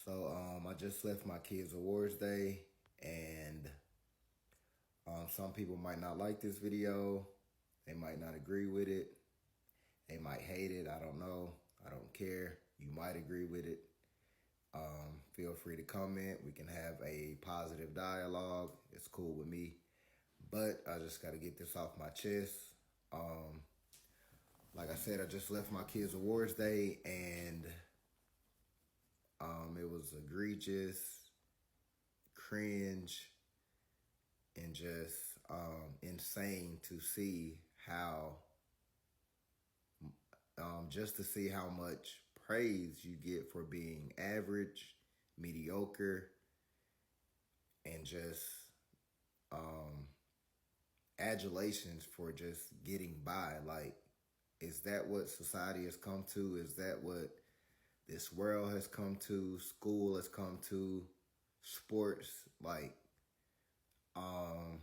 I just left my kids' awards day, and some people might not like this video. They might not agree with it. They might hate it. I don't know. I don't care. You might agree with it. Feel free to comment. We can have a positive dialogue. It's cool with me. But I just got to get this off my chest. Um, like I said, I just left my kids' awards day, and it was egregious, cringe, and just insane to see how just to see how much praise you get for being average, mediocre, and just adulations for just getting by. Like, is that what society has come to? Is that what this world has come to? School has come to? Sports? Like, I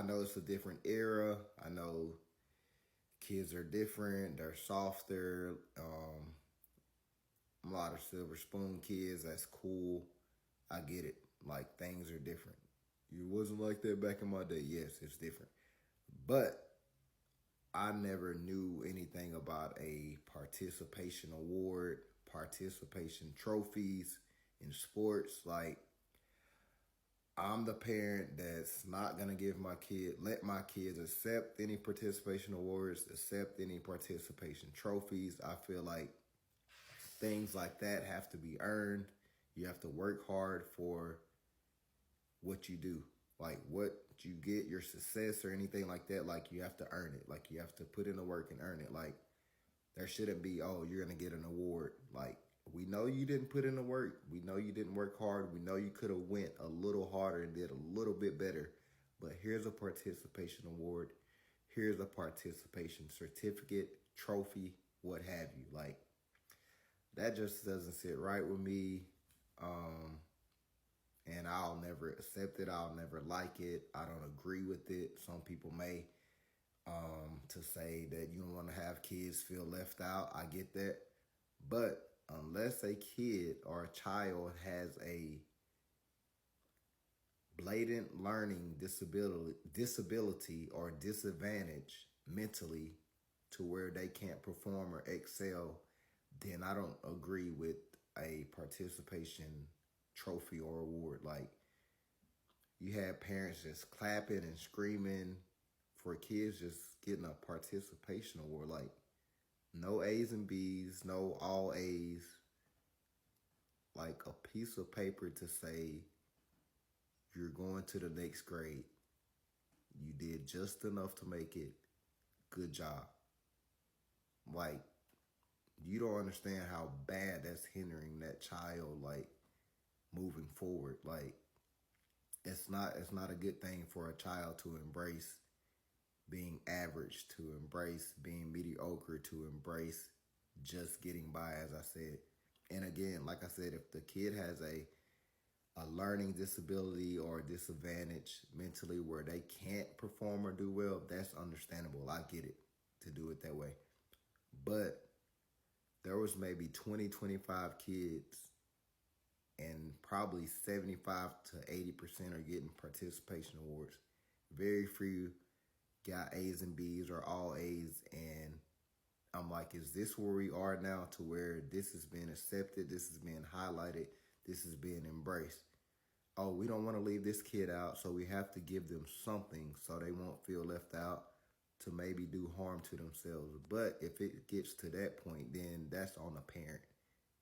know it's a different era. I know kids are different. They're softer. A lot of silver spoon kids. That's cool. I get it. Like, things are different. It wasn't like that back in my day. Yes, it's different. But I never knew anything about a participation award, participation trophies in sports. Like, I'm the parent that's not gonna let my kids accept any participation awards, accept any participation trophies. I feel like things like that have to be earned. You have to work hard for what you do. Like, what you get, your success or anything like that, like, you have to earn it. Like, you have to put in the work and earn it. Like, there shouldn't be, oh, you're going to get an award. Like, we know you didn't put in the work. We know you didn't work hard. We know you could have went a little harder and did a little bit better. But here's a participation award. Here's a participation certificate, trophy, what have you. Like, that just doesn't sit right with me. And I'll never accept it. I'll never like it. I don't agree with it. Some people may to say that you don't want to have kids feel left out. I get that. But unless a kid or a child has a blatant learning disability or disadvantage mentally to where they can't perform or excel, then I don't agree with a participation trophy or award. Like, you had parents just clapping and screaming for kids just getting a participation award. Like, no A's and B's, no all A's. Like, a piece of paper to say you're going to the next grade. You did just enough to make it. Good job. Like, you don't understand how bad that's hindering that child, like, moving forward. Like, it's not a good thing for a child to embrace being average, to embrace being mediocre, to embrace just getting by, as I said. And again, like I said, if the kid has a learning disability or a disadvantage mentally where they can't perform or do well, that's understandable. I get it to do it that way. But there was maybe 20, 25 kids, and probably 75 to 80% are getting participation awards. Very few got A's and B's or all A's. And I'm like, is this where we are now, to where this is being accepted, this is being highlighted, this is being embraced? Oh, we don't want to leave this kid out, so we have to give them something so they won't feel left out to maybe do harm to themselves. But if it gets to that point, then that's on the parent,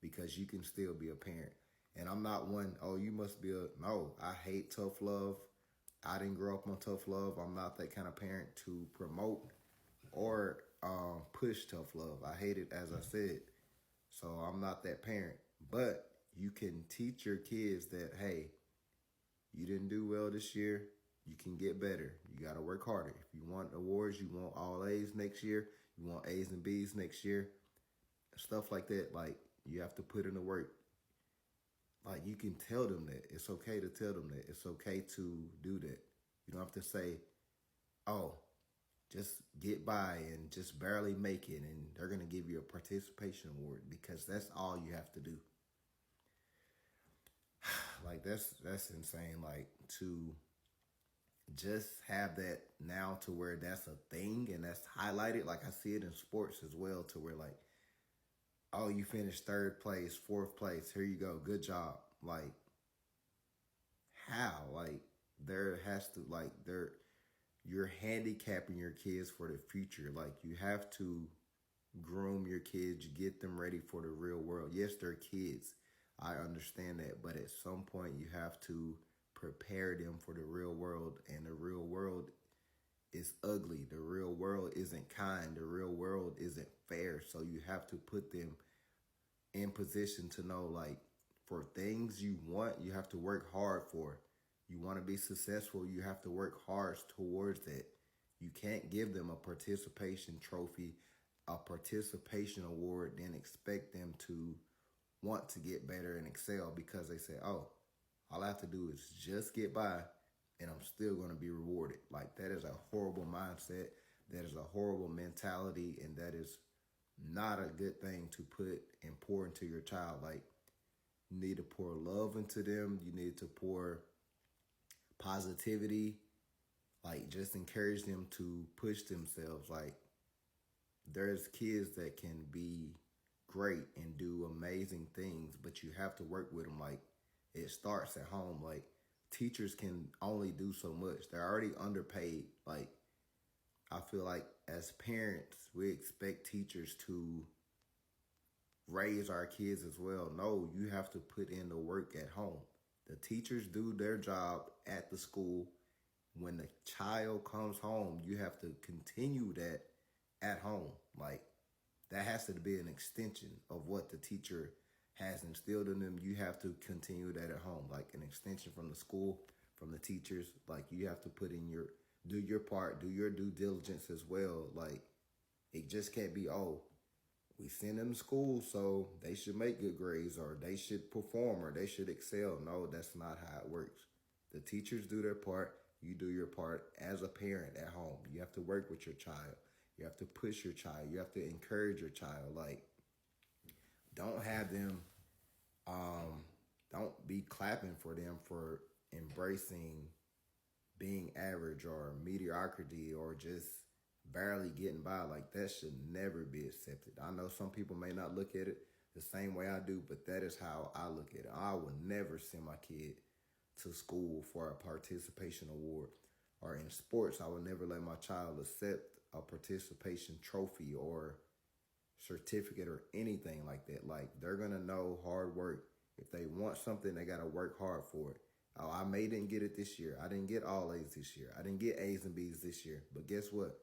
because you can still be a parent. And I'm not one, oh, you must be no, I hate tough love. I didn't grow up on tough love. I'm not that kind of parent to promote or push tough love. I hate it, as I said. So I'm not that parent. But you can teach your kids that, hey, you didn't do well this year. You can get better. You got to work harder. If you want awards, you want all A's next year. You want A's and B's next year. Stuff like that. Like, you have to put in the work. Like, you can tell them that. It's okay to tell them that. It's okay to do that. You don't have to say, oh, just get by and just barely make it, and they're going to give you a participation award, because that's all you have to do. Like that's insane. Like to just have that now to where that's a thing and that's highlighted. Like I see it in sports as well, to where like, oh, you finished third place, fourth place. Here you go, good job. Like how? Like there has to like there you're handicapping your kids for the future. Like you have to groom your kids, get them ready for the real world. Yes, they're kids. I understand that, but at some point you have to prepare them for the real world, and the real world is ugly. The real world isn't kind. The real world isn't fair. So you have to put them in position to know, like, for things you want, you have to work hard for. You want to be successful, you have to work hard towards that. You can't give them a participation trophy, a participation award, then expect them to want to get better and excel because they say, oh, all I have to do is just get by and I'm still going to be rewarded. Like, that is a horrible mindset. That is a horrible mentality. And that is not a good thing to put and pour into your child. Like, you need to pour love into them. You need to pour positivity. Like, just encourage them to push themselves. Like, there's kids that can be great and do amazing things, but you have to work with them. Like, it starts at home. Like, teachers can only do so much. They're already underpaid. Like, I feel like as parents, we expect teachers to raise our kids as well. No, you have to put in the work at home. The teachers do their job at the school. When the child comes home, you have to continue that at home. Like, that has to be an extension of what the teacher has instilled in them. You have to continue that at home, like an extension from the school, from the teachers. Like, you have to put in do your part, do your due diligence as well. Like, it just can't be, oh, we send them to school, so they should make good grades, or they should perform, or they should excel. No, that's not how it works. The teachers do their part. You do your part as a parent at home. You have to work with your child. You have to push your child. You have to encourage your child. Like, don't have them, don't be clapping for them for embracing being average or mediocrity or just barely getting by. Like, that should never be accepted. I know some people may not look at it the same way I do, but that is how I look at it. I would never send my kid to school for a participation award. Or in sports, I would never let my child accept a participation trophy or certificate or anything like that. Like, they're gonna know hard work. If they want something, they gotta work hard for it. Oh, I may didn't get it this year. I didn't get all A's this year. I didn't get A's and B's this year. But guess what?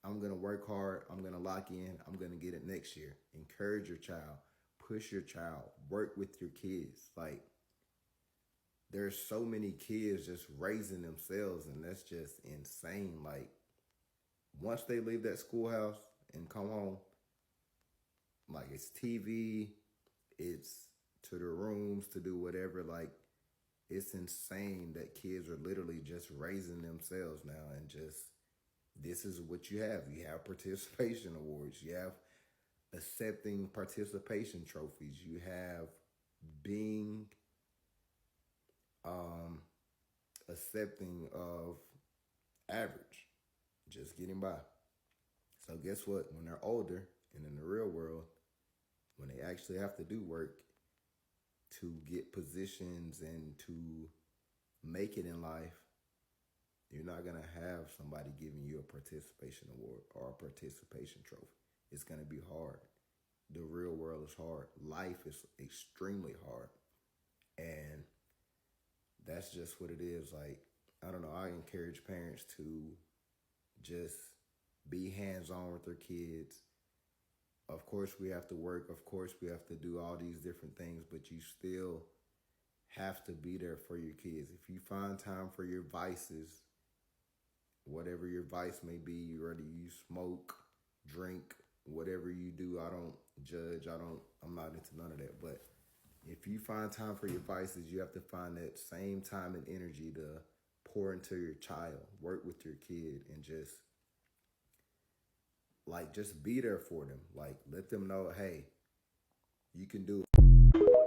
I'm gonna work hard. I'm gonna lock in. I'm gonna get it next year. Encourage your child. Push your child. Work with your kids. Like, there's so many kids just raising themselves, and that's just insane. Like, once they leave that schoolhouse and come home, like, it's TV, it's to the rooms to do whatever. Like, it's insane that kids are literally just raising themselves now, and just, this is what you have. You have participation awards. You have accepting participation trophies. You have being accepting of average, just getting by. So guess what? When they're older and in the real world, when they actually have to do work to get positions and to make it in life, you're not going to have somebody giving you a participation award or a participation trophy. It's going to be hard. The real world is hard. Life is extremely hard. And that's just what it is. Like, I don't know. I encourage parents to just be hands-on with their kids. Of course, we have to work. Of course, we have to do all these different things, but you still have to be there for your kids. If you find time for your vices, whatever your vice may be, whether you smoke, drink, whatever you do, I don't judge. I'm not into none of that. But if you find time for your vices, you have to find that same time and energy to pour into your child, work with your kid, and just be there for them. Like, let them know, hey, you can do it.